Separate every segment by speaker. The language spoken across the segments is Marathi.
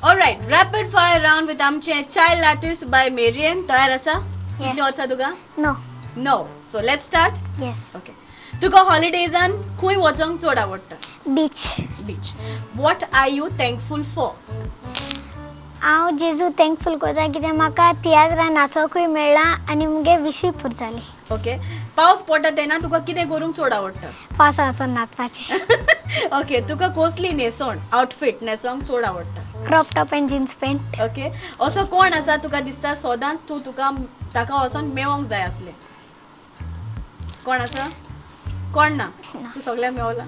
Speaker 1: Alright, rapid fire round with आमचे child artist by Marian. तयार आसा? कितली वर्सां तुका?
Speaker 2: No.
Speaker 1: No. So let's start.
Speaker 2: Yes.
Speaker 1: Okay. Tuka holidays'an खंय वचोंक चड आवडटा?
Speaker 2: Beach.
Speaker 1: Beach. What are you thankful for?
Speaker 2: हांव जेजू थँकफूल करता कित्याक म्हाका तियात्रां नाचोकूय मेळ्ळा आनी मुगे विशूय पूर जाली.
Speaker 1: Okay. पावस पडटा तेन्ना तुका कितें करूंक चड आवडटा?
Speaker 2: पावसा वचोन नाचपाचें.
Speaker 1: ओके. तुका कसली न्हेसोण आउटफिट न्हेसोंक चड आवडटा?
Speaker 2: Crop top and jeans pant.
Speaker 1: Okay. असो कोण आसा तुका दिसता सदांच तुका ताका वचोन मेळोंक जाय आसलें? कोण आसा? कोण ना? तूं सगळ्या मेवला.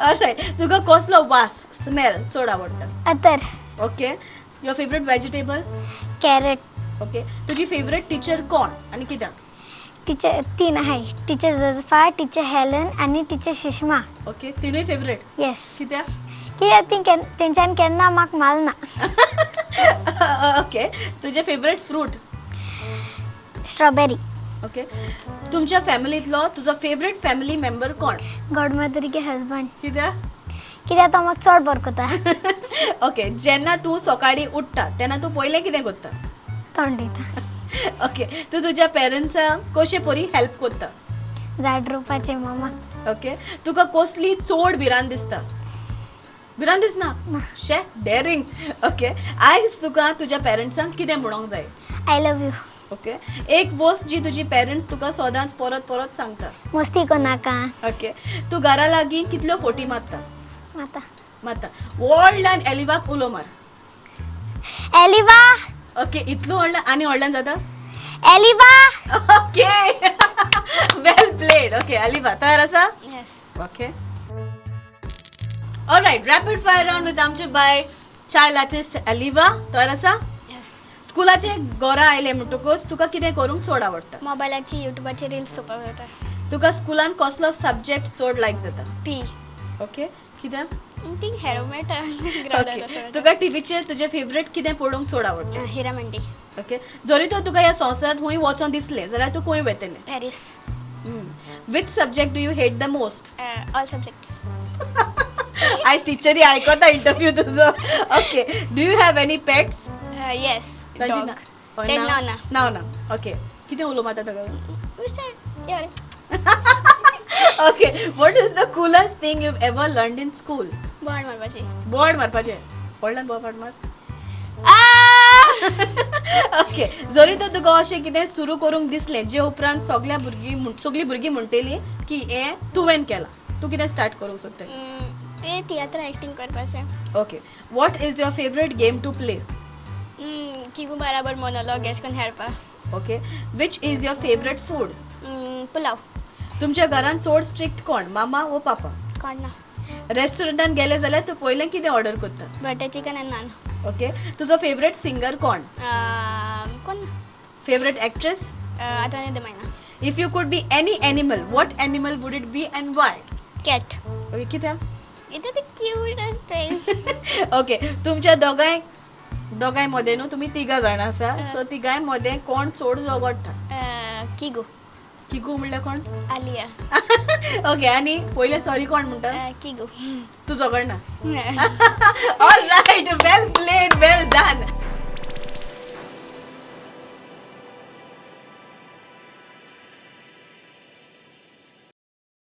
Speaker 1: ऑलरायट. तुका कसलो वास स्मेल चड आवडटा?
Speaker 2: अतर.
Speaker 1: Okay. Your favourite vegetable?
Speaker 2: Carrot.
Speaker 1: Okay. तुजी फेवरेट टिचर कोण आनी कित्याक?
Speaker 2: टीचर तीन आहाय. टीचर जोझफा, टीचर हेलन आनी टीचर सुषमा.
Speaker 1: ओके. तिनूय फेवरेट?
Speaker 2: येस.
Speaker 1: कित्याक?
Speaker 2: कित्याक ती तेंच्यान केन्ना म्हाका मारना.
Speaker 1: ओके. तुजें फेवरेट फ्रूट?
Speaker 2: स्ट्रॉबेरी.
Speaker 1: ओके. तुमच्या फॅमिलींतलो तुजो फेवरेट फॅमिली मेंबर कोण?
Speaker 2: गॉडमदर गे हजबंड.
Speaker 1: कित्याक?
Speaker 2: कित्याक तो म्हाका चड बरो करता.
Speaker 1: ओके. जेन्ना तूं सकाळीं उठ्ठा तेन्ना तूं पयलें कितें करता?
Speaker 2: तोंड दिता.
Speaker 1: ओके. तूं तुज्या पेरंट्सांक कशे परी हेल्प करता?
Speaker 2: झाड रोवपाचें मामा.
Speaker 1: ओके. तुका कसली चड भिरांत दिसता? भिरांत दिसना? शे डेरिंग. ओके. आयज तुका तुज्या पेरंट्सांक कितें म्हणोंक जाय?
Speaker 2: I love you.
Speaker 1: ओके. एक वस्त जी तुजी पेरंट्स तुका सदांच परत परत सांगता?
Speaker 2: मस्ती कोनाका.
Speaker 1: ओके. तूं घरा लागीं कितल्यो फोटी मारता?
Speaker 2: माता.
Speaker 1: मारता. व्हडल्यान एलिवाक उलो मार.
Speaker 2: एलिवा.
Speaker 1: ओके. इतलो व्हडल्यान आनी व्हडल्यान जाता?
Speaker 2: एलिवा.
Speaker 1: ओके. वेल प्लेड. ओके. एलिवा तयार आसा?
Speaker 2: Yes.
Speaker 1: Okay. Alright. Rapid fire round with आमचे बाय चाइल्ड आर्टिस्ट एलिवा. तयार आसा?
Speaker 2: येस.
Speaker 1: स्कुलाचे घरा आयले म्हणटकूच तुका कितें करूंक चड आवडटा?
Speaker 2: मोबायलाची युट्यूबाचेर रील्स चोवपाक जाता.
Speaker 1: तुका स्कुलान कसलो सब्जेक्ट चड लायक जाता?
Speaker 2: पी.
Speaker 1: ओके. कित्याक?
Speaker 2: ती हेरो मेळटा
Speaker 1: ओके.
Speaker 2: ग्राउंडार.
Speaker 1: तुका टीव्हीचेर तुजें फेवरेट कितें पळोवंक चड आवडटा?
Speaker 2: हिरा मंडी.
Speaker 1: ओके. जरी तर तुका ह्या संवसारांत खंय वचोन दिसलें जाल्यार तूं खंय वेतलें?
Speaker 2: Paris.
Speaker 1: Which subject do you hate the most?
Speaker 2: All subjects.
Speaker 1: आयज टिचरी आयकता इंटरव्यू तुजो. Okay. Do you have any pets?
Speaker 2: Yes.
Speaker 1: तांची
Speaker 2: डॉग. तें ना.
Speaker 1: नांव ना. ओके. कितें उलोवंक जाता ताका?
Speaker 2: मिस्टर यार.
Speaker 1: Okay. What is the coolest thing you ever learned in school?
Speaker 2: Board मारपाची.
Speaker 1: बोर्ड मारपाचें. व्हडल्यान बोर्ड मार. ओके. जरी तर तुका अशें कितें सुरू करूंक दिसलें जे उपरांत सगळीं भुरगीं म्हणटलीं की हें तुवें केलां, तूं कितें स्टार्ट करूंक सोदता?
Speaker 2: ते तियात्र एक्टिंग करपाचें.
Speaker 1: Okay. What is your favourite game to play?
Speaker 2: किगू बराबर मोनोलॉग एश कोन हेळपा.
Speaker 1: Okay. Which is your favourite food?
Speaker 2: Pulao.
Speaker 1: तुमच्या घरान चड स्ट्रिक्ट कोण, मामा वो पापा?
Speaker 2: कोण ना.
Speaker 1: रेस्टॉरंटान गेले जाल्यार तूं पयलें कितें ऑर्डर करता?
Speaker 2: Butter chicken and naan.
Speaker 1: Okay. तुजो फेवरेट सिंगर कोण?
Speaker 2: कोण.
Speaker 1: Favourite actress?
Speaker 2: आतां मैना.
Speaker 1: If you could be any animal, what animal would it be and why?
Speaker 2: Cat.
Speaker 1: Okay. कित्याक?
Speaker 2: इट इज क्यूट आसता.
Speaker 1: ओके. तुमच्या दोगांय मदें न्हू तुमी तिगा जाणां आसा, सो तिगांय मदें कोण चड झगडटा?
Speaker 2: किगू.
Speaker 1: किगू म्हणल्यार कोण?
Speaker 2: आलिया.
Speaker 1: ओके. आनी पयलें सॉरी कोण म्हणटा?
Speaker 2: किगू.
Speaker 1: तूं झगडना? ऑलरायट. वेल प्लेड. वेल डन.